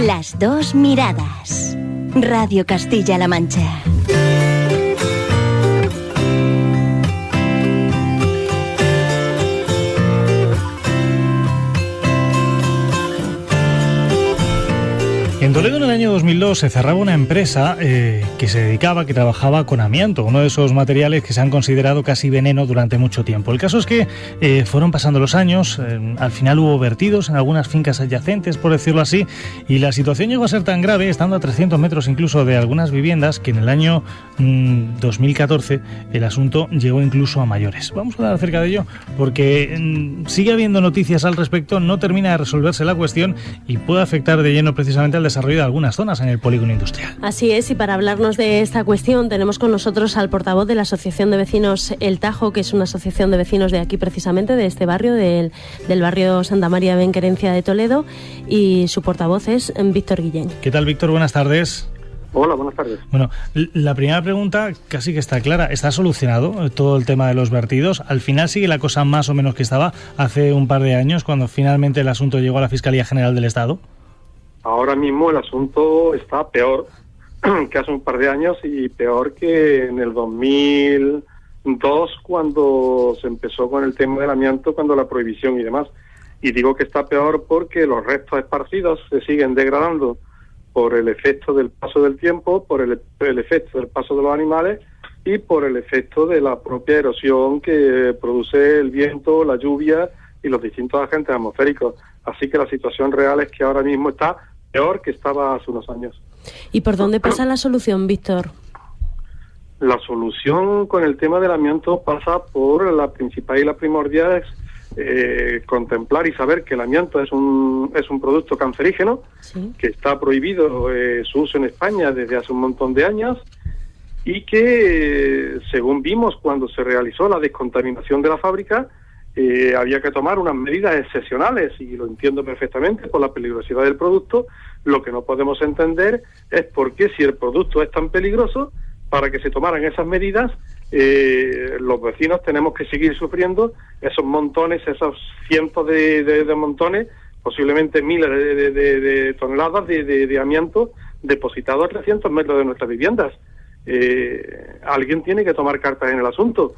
Las dos miradas. Radio Castilla-La Mancha. En Toledo, en el año 2002, se cerraba una empresa que trabajaba con amianto, uno de esos materiales que se han considerado casi veneno durante mucho tiempo. El caso es que fueron pasando los años, al final hubo vertidos en algunas fincas adyacentes, por decirlo así, y la situación llegó a ser tan grave, estando a 300 metros incluso de algunas viviendas, que en el año 2014 el asunto llegó incluso a mayores. Vamos a hablar acerca de ello porque sigue habiendo noticias al respecto, no termina de resolverse la cuestión y puede afectar de lleno precisamente al desarrollo de algunas zonas en el polígono industrial. Así es, y para hablarnos de esta cuestión tenemos con nosotros al portavoz de la Asociación de Vecinos El Tajo, que es una asociación de vecinos de aquí precisamente, de este barrio, del barrio Santa María de Benquerencia de Toledo, y su portavoz es Víctor Guillén. ¿Qué tal, Víctor? Buenas tardes. Hola, buenas tardes. Bueno, la primera pregunta casi que está clara. ¿Está solucionado todo el tema de los vertidos? ¿Al final sigue la cosa más o menos que estaba hace un par de años, cuando finalmente el asunto llegó a la Fiscalía General del Estado? Ahora mismo el asunto está peor que hace un par de años y peor que en el 2002, cuando se empezó con el tema del amianto, cuando la prohibición y demás. Y digo que está peor porque los restos esparcidos se siguen degradando por el efecto del paso del tiempo, por el efecto del paso de los animales y por el efecto de la propia erosión que produce el viento, la lluvia y los distintos agentes atmosféricos. Así que la situación real es que ahora mismo está peor que estaba hace unos años. ¿Y por dónde pasa la solución, Víctor? La solución con el tema del amianto pasa por la principal y la primordial es contemplar y saber que el amianto es un producto cancerígeno, ¿sí?, que está prohibido su uso en España desde hace un montón de años y que, según vimos cuando se realizó la descontaminación de la fábrica, había que tomar unas medidas excepcionales, y lo entiendo perfectamente por la peligrosidad del producto. Lo que no podemos entender es por qué, si el producto es tan peligroso, para que se tomaran esas medidas, los vecinos tenemos que seguir sufriendo esos montones, esos cientos de montones, posiblemente miles de toneladas de amianto depositado a 300 metros de nuestras viviendas. Alguien tiene que tomar cartas en el asunto.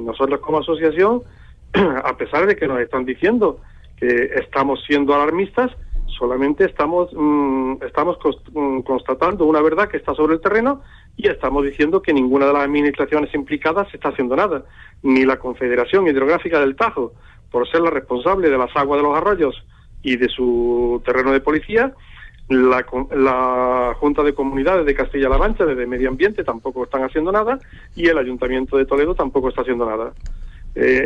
Nosotros como asociación, a pesar de que nos están diciendo que estamos siendo alarmistas, solamente estamos constatando una verdad que está sobre el terreno, y estamos diciendo que ninguna de las administraciones implicadas está haciendo nada. Ni la Confederación Hidrográfica del Tajo, por ser la responsable de las aguas de los arroyos y de su terreno de policía, la Junta de Comunidades de Castilla-La Mancha, de Medio Ambiente, tampoco están haciendo nada, y el Ayuntamiento de Toledo tampoco está haciendo nada.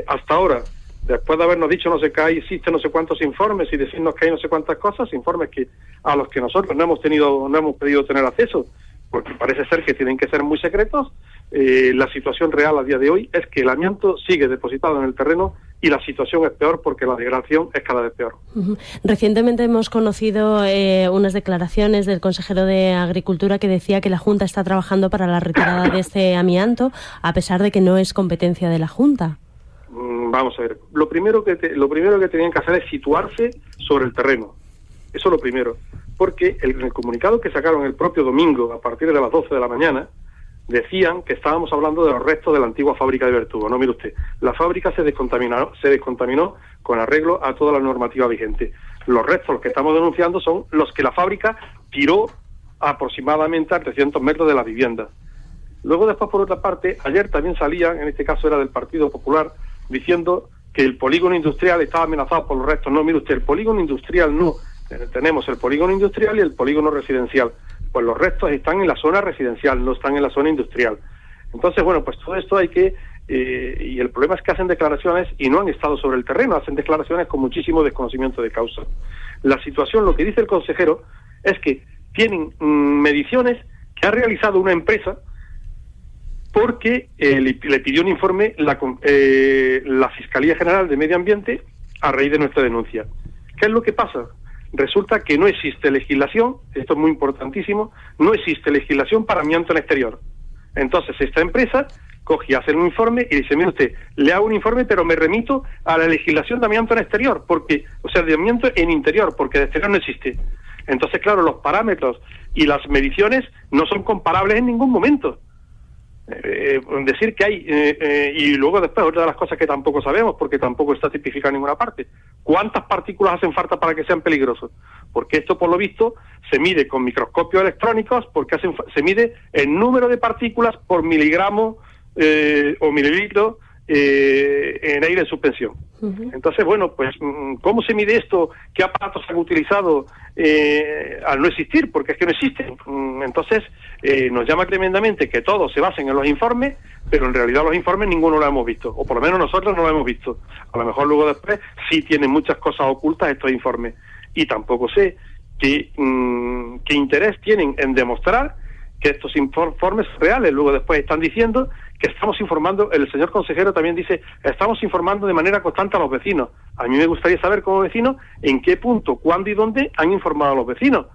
Hasta ahora, después de habernos dicho no sé qué, existen no sé cuántos informes y decirnos que hay no sé cuántas cosas, informes que a los que nosotros no hemos podido tener acceso, porque parece ser que tienen que ser muy secretos, la situación real a día de hoy es que el amianto sigue depositado en el terreno y la situación es peor porque la degradación es cada vez peor. Recientemente hemos conocido unas declaraciones del consejero de Agricultura que decía que la Junta está trabajando para la retirada de este amianto, a pesar de que no es competencia de la Junta. Vamos a ver, lo primero que tenían que hacer es situarse sobre el terreno. Eso es lo primero, porque en el comunicado que sacaron el propio domingo a partir de las 12 de la mañana decían que estábamos hablando de los restos de la antigua fábrica de Vertugo. No, mire usted, la fábrica se descontaminó con arreglo a toda la normativa vigente. Los restos, los que estamos denunciando, son los que la fábrica tiró aproximadamente a 300 metros de la vivienda. Luego, después, por otra parte, ayer también salían, en este caso era del Partido Popular, diciendo que el polígono industrial estaba amenazado por los restos. No, mire usted, el polígono industrial no. Tenemos el polígono industrial y el polígono residencial. Pues los restos están en la zona residencial, no están en la zona industrial. Entonces, bueno, pues todo esto hay que... y el problema es que hacen declaraciones y no han estado sobre el terreno, hacen declaraciones con muchísimo desconocimiento de causa. La situación, lo que dice el consejero, es que tienen mediciones que ha realizado una empresa porque le pidió un informe la Fiscalía General de Medio Ambiente a raíz de nuestra denuncia. ¿Qué es lo que pasa? Resulta que no existe legislación, esto es muy importantísimo, no existe legislación para amianto en exterior. Entonces esta empresa coge y hace un informe y dice, mire usted, le hago un informe pero me remito a la legislación de amianto en exterior, porque, o sea, de amianto en interior, porque de exterior no existe. Entonces, claro, los parámetros y las mediciones no son comparables en ningún momento. Decir que hay, y luego después otra de las cosas que tampoco sabemos, porque tampoco está tipificado en ninguna parte, ¿cuántas partículas hacen falta para que sean peligrosos? Porque esto, por lo visto, se mide con microscopios electrónicos, porque se mide el número de partículas por miligramo o mililitro en aire en suspensión. Entonces, bueno, pues, ¿cómo se mide esto? ¿Qué aparatos han utilizado al no existir? Porque es que no existen. Entonces, nos llama tremendamente que todos se basen en los informes, pero en realidad los informes ninguno lo hemos visto, o por lo menos nosotros no lo hemos visto. A lo mejor luego después sí tienen muchas cosas ocultas estos informes. Y tampoco sé qué interés tienen en demostrar que estos informes reales. Luego después están diciendo que estamos informando, el señor consejero también dice, estamos informando de manera constante a los vecinos. A mí me gustaría saber como vecino en qué punto, cuándo y dónde han informado a los vecinos.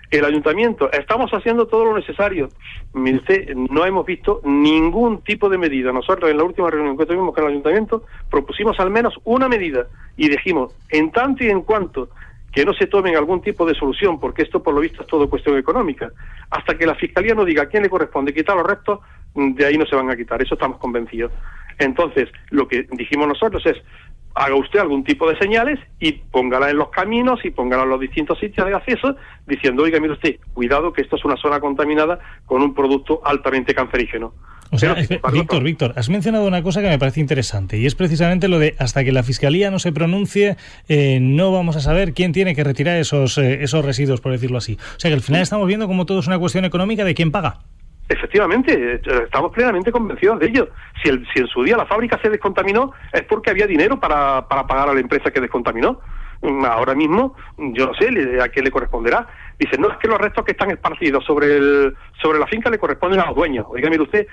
El ayuntamiento, estamos haciendo todo lo necesario. Mire usted, no hemos visto ningún tipo de medida. Nosotros en la última reunión que tuvimos con el ayuntamiento propusimos al menos una medida y dijimos, en tanto y en cuanto que no se tomen algún tipo de solución, porque esto por lo visto es todo cuestión económica, hasta que la Fiscalía no diga a quién le corresponde quitar los restos, de ahí no se van a quitar, eso estamos convencidos. Entonces, lo que dijimos nosotros es, haga usted algún tipo de señales y póngala en los caminos y póngala en los distintos sitios de acceso, diciendo, oiga, mire usted, cuidado que esto es una zona contaminada con un producto altamente cancerígeno. O sea, Víctor, has mencionado una cosa que me parece interesante, y es precisamente lo de hasta que la Fiscalía no se pronuncie, no vamos a saber quién tiene que retirar esos residuos, por decirlo así. O sea, que al final estamos viendo como todo es una cuestión económica de quién paga. Efectivamente, estamos plenamente convencidos de ello. Si en su día la fábrica se descontaminó, es porque había dinero para pagar a la empresa que descontaminó. Ahora mismo, yo no sé a qué le corresponderá. Dicen, no, es que los restos que están esparcidos sobre la finca le corresponden a los dueños. Oiga, mire usted,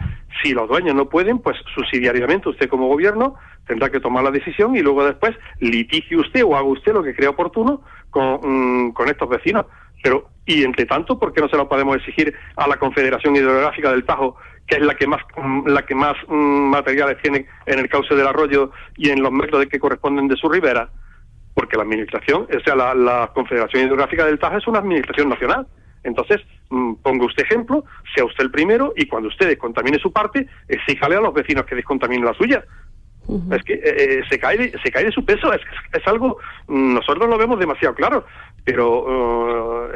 si los dueños no pueden, pues subsidiariamente usted como gobierno tendrá que tomar la decisión y luego después litigie usted o haga usted lo que crea oportuno con estos vecinos. Pero, y entre tanto, ¿por qué no se lo podemos exigir a la Confederación Hidrográfica del Tajo, que es la que más materiales tiene en el cauce del arroyo y en los metros que corresponden de su ribera? Porque la administración, o sea, la Confederación Hidrográfica del Tajo es una administración nacional. Entonces, ponga usted ejemplo, sea usted el primero, y cuando usted descontamine su parte, exíjale a los vecinos que descontaminen la suya. Es que se cae de su peso, es algo, nosotros lo vemos demasiado claro, pero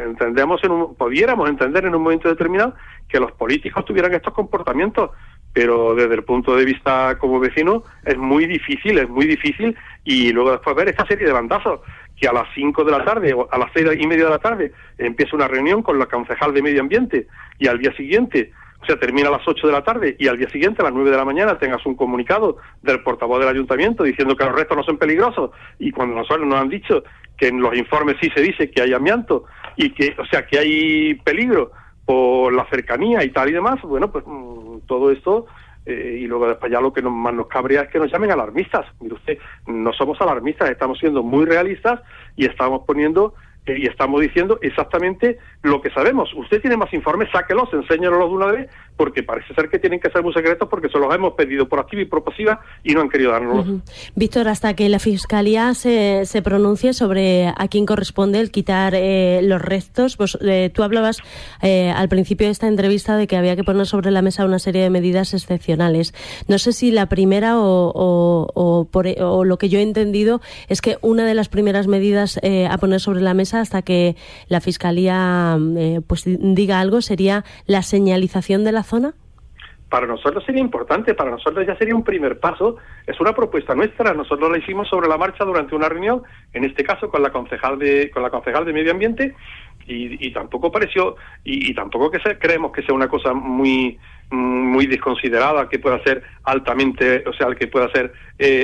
pudiéramos entender en un momento determinado que los políticos tuvieran estos comportamientos, pero desde el punto de vista como vecino es muy difícil, y luego después ver esta serie de bandazos, que a las 5 de la tarde o a las 6:30 de la tarde empieza una reunión con la concejal de Medio Ambiente y al día siguiente, o sea, termina a las 8 de la tarde y al día siguiente a las 9 de la mañana tengas un comunicado del portavoz del ayuntamiento diciendo que los restos no son peligrosos, y cuando nosotros nos han dicho que en los informes sí se dice que hay amianto y que, o sea, que hay peligro por la cercanía y tal y demás, bueno, pues todo esto, y luego después ya lo que más nos cabrea es que nos llamen alarmistas. Mire usted, no somos alarmistas, estamos siendo muy realistas y estamos poniendo y estamos diciendo exactamente lo que sabemos. Usted tiene más informes, sáquelos, enséñalos de una vez, porque parece ser que tienen que ser muy secretos porque se los hemos pedido por activa y por pasiva y no han querido dárnoslos. Víctor, hasta que la Fiscalía se pronuncie sobre a quién corresponde el quitar los restos, pues, tú hablabas al principio de esta entrevista de que había que poner sobre la mesa una serie de medidas excepcionales. No sé si la primera o lo que yo he entendido es que una de las primeras medidas a poner sobre la mesa hasta que la Fiscalía pues diga algo sería la señalización de la zona. Para nosotros sería importante, para nosotros ya sería un primer paso, es una propuesta nuestra, nosotros la hicimos sobre la marcha durante una reunión, en este caso con la concejal de Medio Ambiente, y tampoco pareció, y tampoco creemos que sea una cosa muy desconsiderada, que pueda ser altamente, o sea, que pueda ser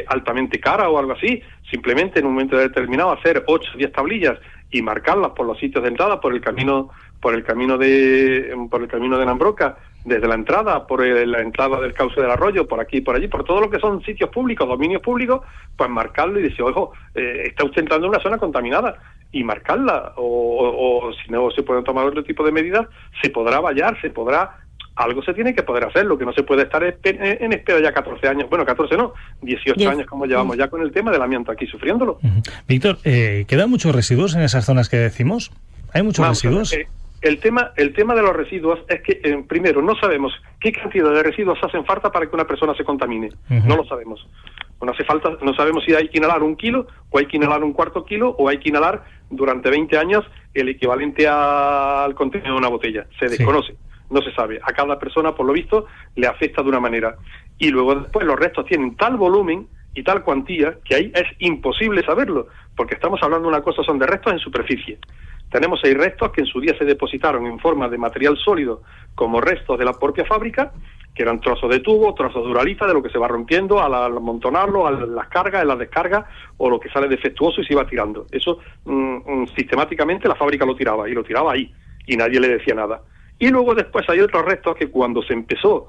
altamente cara o algo así. Simplemente en un momento determinado hacer 8 o 10 tablillas y marcarlas por los sitios de entrada, por el camino de Nambroca, desde la entrada, por la entrada del cauce del arroyo, por aquí y por allí, por todo lo que son sitios públicos, dominios públicos, pues marcarlo y decir, ojo, está usted entrando en una zona contaminada, y marcarla, o si no se pueden tomar otro tipo de medidas, se podrá vallar, algo se tiene que poder hacer. Lo que no se puede estar en espera ya 14 años, bueno, 14 no, 18 años como llevamos ya con el tema del amianto aquí sufriéndolo. Víctor, ¿quedan muchos residuos en esas zonas que decimos? ¿Hay muchos residuos? El tema de los residuos es que, primero, no sabemos qué cantidad de residuos hacen falta para que una persona se contamine. No lo sabemos. No sabemos si hay que inhalar 1 kilo, o hay que inhalar un cuarto kilo, o hay que inhalar durante 20 años el equivalente al contenido de una botella. Se desconoce, no se sabe. A cada persona, por lo visto, le afecta de una manera. Y luego después los restos tienen tal volumen y tal cuantía que ahí es imposible saberlo, porque estamos hablando de una cosa, son de restos en superficie. Tenemos 6 restos que en su día se depositaron en forma de material sólido como restos de la propia fábrica, que eran trozos de tubo, trozos de uralita, de lo que se va rompiendo al amontonarlo, a las cargas, en las descargas, o lo que sale defectuoso y se iba tirando. Eso sistemáticamente la fábrica lo tiraba, y lo tiraba ahí, y nadie le decía nada. Y luego después hay otros restos que cuando se empezó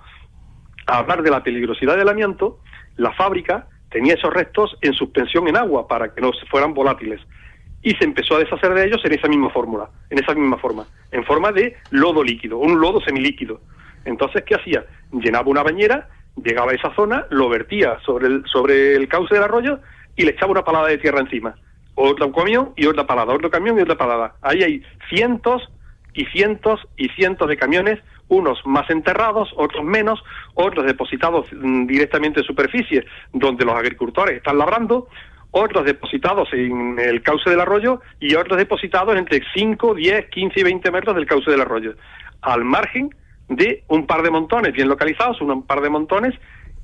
a hablar de la peligrosidad del amianto, la fábrica tenía esos restos en suspensión en agua para que no fueran volátiles. Y se empezó a deshacer de ellos en esa misma forma, en forma de lodo líquido, un lodo semilíquido. Entonces, ¿qué hacía? Llenaba una bañera, llegaba a esa zona, lo vertía sobre el cauce del arroyo y le echaba una palada de tierra encima. Otro camión y otra palada, otro camión y otra palada. Ahí hay cientos y cientos y cientos de camiones, unos más enterrados, otros menos, otros depositados directamente en superficie, donde los agricultores están labrando, otros depositados en el cauce del arroyo y otros depositados entre 5, 10, 15 y 20 metros del cauce del arroyo, al margen de un par de montones bien localizados, un par de montones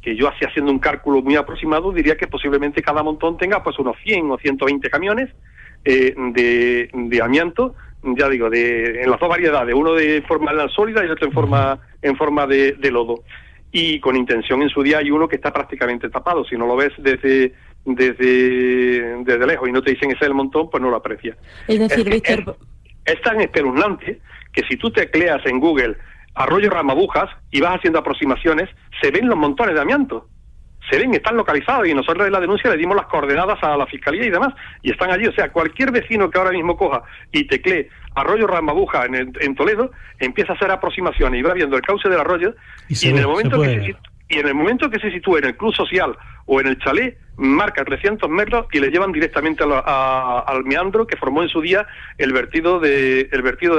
que yo así haciendo un cálculo muy aproximado diría que posiblemente cada montón tenga pues unos 100 o 120 camiones de amianto, ya digo, en las dos variedades, uno de forma sólida y otro en forma de lodo. Y con intención en su día hay uno que está prácticamente tapado, si no lo ves desde lejos y no te dicen ese es el montón, pues no lo aprecias. Es decir, Víctor, es tan espeluznante que si tú tecleas en Google Arroyo Ramabujas y vas haciendo aproximaciones, se ven los montones de amianto. Se ven, están localizados, y nosotros en la denuncia le dimos las coordenadas a la Fiscalía y demás, y están allí. O sea, cualquier vecino que ahora mismo coja y teclee Arroyo Ramabuja en Toledo, empieza a hacer aproximaciones y va viendo el cauce del arroyo, y en el momento que se sitúe en el club social o en el chalet, marca 300 metros y le llevan directamente al meandro que formó en su día el vertido de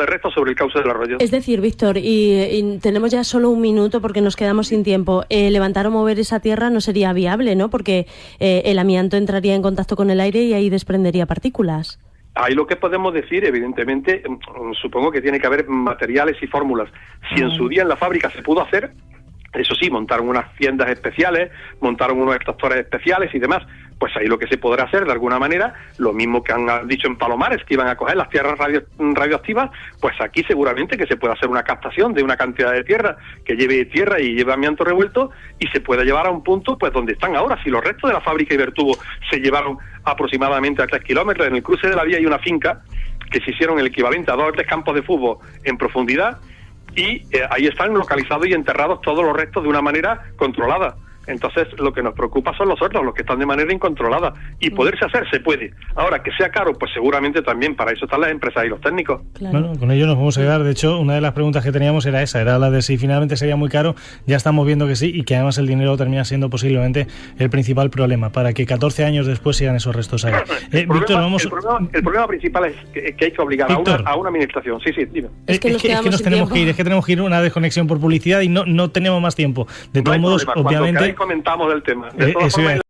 restos sobre el cauce del arroyo. Es decir, Víctor, y tenemos ya solo un minuto porque nos quedamos sin tiempo. Levantar o mover esa tierra no sería viable, ¿no? Porque el amianto entraría en contacto con el aire y ahí desprendería partículas. Ahí lo que podemos decir, evidentemente, supongo que tiene que haber materiales y fórmulas. Si en su día en la fábrica se pudo hacer, eso sí, montaron unas tiendas especiales, montaron unos extractores especiales y demás, pues ahí lo que se podrá hacer de alguna manera, lo mismo que han dicho en Palomares, que iban a coger las tierras radioactivas, pues aquí seguramente que se puede hacer una captación de una cantidad de tierra que lleve tierra y lleve amianto revuelto y se pueda llevar a un punto pues donde están ahora. Si los restos de la fábrica Ibertubo se llevaron aproximadamente a 3 kilómetros, en el cruce de la vía hay una finca que se hicieron el equivalente a 2 o 3 campos de fútbol en profundidad, y ahí están localizados y enterrados todos los restos de una manera controlada. Entonces lo que nos preocupa son los otros, los que están de manera incontrolada, y poderse hacer se puede. Ahora, que sea caro, pues seguramente también, para eso están las empresas y los técnicos. Claro. Bueno, con ello nos vamos a quedar. De hecho, una de las preguntas que teníamos era esa, era la de si finalmente sería muy caro. Ya estamos viendo que sí, y que además el dinero termina siendo posiblemente el principal problema, para que 14 años después sigan esos restos ahí. El problema principal es que hay que obligar a una administración. Sí, dime. Es que nos tenemos que ir a una desconexión por publicidad y no tenemos más tiempo. De todos modos, obviamente... Comentamos del tema. De todas formas,